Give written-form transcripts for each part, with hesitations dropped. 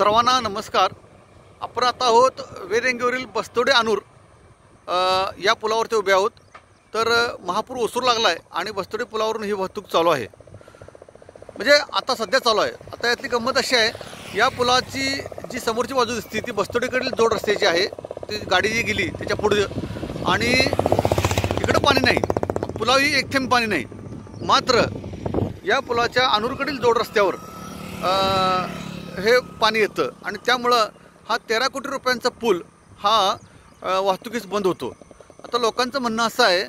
सर्वांना नमस्कार। आपण आता आहोत वेरेंगेवरील बस्तोडे अनूर या पुलावरती उभे आहोत। तर महापूर ओसरू लागला आहे आणि बस्तोडे पुलावरून ही वाहतूक चालू आहे, म्हणजे आता सध्या चालू आहे। आता यातली गंमत अशी आहे, या पुलाची जी समोरची बाजू दिसते ती बस्तोडेकडील जोड रस्त्याची आहे। ती गाडी जी गेली त्याच्या पुढे आणि इकडं पाणी नाही, पुलावही एक थेंब पाणी नाही। मात्र या पुलाच्या अनूरकडील जोड रस्त्यावर हे पाणी येतं आणि त्यामुळं हा 13 कोटी रुपयांचा पूल हा वाहतुकीस बंद होतो। आता लोकांचं म्हणणं असं आहे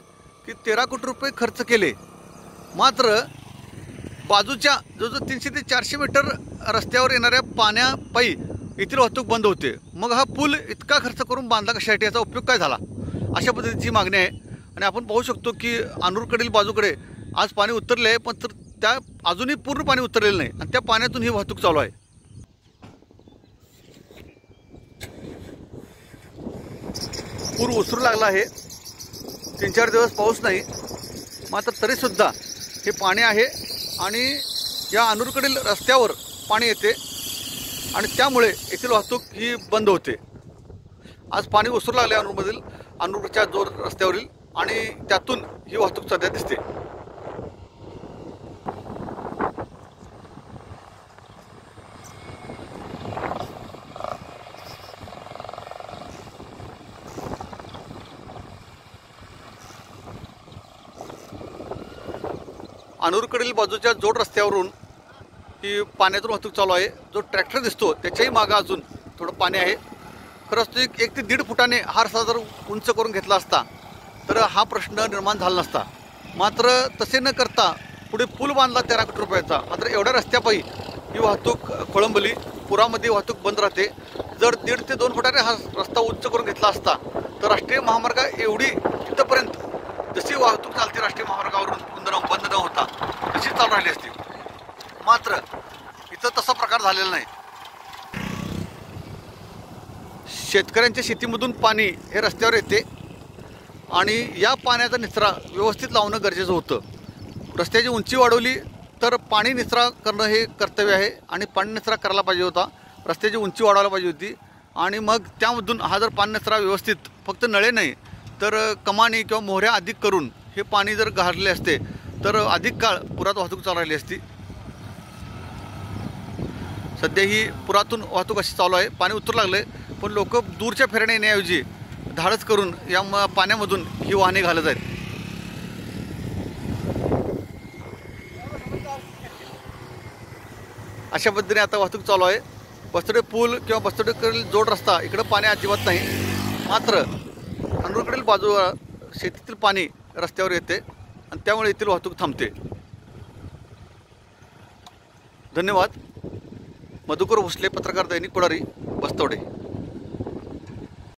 की 13 कोटी रुपये खर्च केले, मात्र बाजूच्या जो 300 ते 400 मीटर रस्त्यावर येणाऱ्या पाण्यापायी येथील वाहतूक बंद होते। मग हा पूल इतका खर्च करून बांधला कशासाठी, याचा उपयोग काय झाला, अशा पद्धतीची मागणी आहे। आणि आपण पाहू शकतो की अनूरकडील बाजूकडे आज पाणी उतरले आहे, पण तर त्या अजूनही पूर्ण पाणी उतरलेलं नाही आणि त्या पाण्यातून ही वाहतूक चालू आहे। पूर ओसरू लागला आहे, 3-4 दिवस पाऊस नाही, मात्र तरीसुद्धा हे पाणी आहे आणि या अनूरकडील रस्त्यावर पाणी येते आणि त्यामुळे येथील वाहतूक ही बंद होते। आज पाणी ओसरू लागले अनूरच्या जोर रस्त्यावरील आणि त्यातून ही वाहतूक सध्या दिसते। अनूरकडील बाजूच्या जोड रस्त्यावरून ही पाण्यातून वाहतूक चालू आहे। जो ट्रॅक्टर दिसतो त्याच्याही मागं अजून थोडं पाणी आहे। खरंच तो 1 ते 1.5 फुटाने हा रस्ता जर उंच करून घेतला असता तर हा प्रश्न निर्माण झाला नसता। मात्र तसे न करता पुढे पूल बांधला 13 कोटी रुपयाचा, मात्र एवढ्या रस्त्यापायी ही वाहतूक खोळंबली, पुरामध्ये वाहतूक बंद राहते। जर 1.5 ते 2 फुटाने हा रस्ता उंच करून घेतला असता तर राष्ट्रीय महामार्ग एवढी तिथपर्यंत जशी वाहतूक चालते राष्ट्रीय महामार्गावरून बंद न होता तशी चालू राहिली असती। मात्र इथं तसा प्रकार झालेला नाही। शेतकऱ्यांच्या शेतीमधून पाणी हे रस्त्यावर येते आणि या पाण्याचा निचरा व्यवस्थित लावणं गरजेचं होतं। रस्त्याची उंची वाढवली तर पाणी निचरा करणं हे कर्तव्य आहे आणि पाणी निचरा करायला पाहिजे होता, रस्त्याची उंची वाढवायला पाहिजे होती। आणि मग त्यामधून हा जर पाणी निचरा व्यवस्थित फक्त नळे नाही तर कमानी किंवा मोहऱ्या अधिक करून हे पाणी जर गारले असते तर अधिक काळ पुरात वाहतूक चालू राहिली असती। सध्या ही पुरातून वाहतूक अशी चालू आहे, पाणी उतरू लागले, पण लोक दूरच्या फेऱ्याने येण्याऐवजी धाडस करून या पाण्यामधून ही वाहने घालत आहेत। अशा पद्धतीने आता वाहतूक चालू आहे। बस्तोडे पूल किंवा बस्तोडेकडील जोड रस्ता इकडं पाणी अजिबात नाही, मात्र अनूरकडील बाजूला शेतीतील पाणी रस्त्यावर येते आणि त्यामुळे येथील वाहतूक थांबते। धन्यवाद। मधुकर भोसले, पत्रकार, दैनिक पुढारी, बस्तोडे।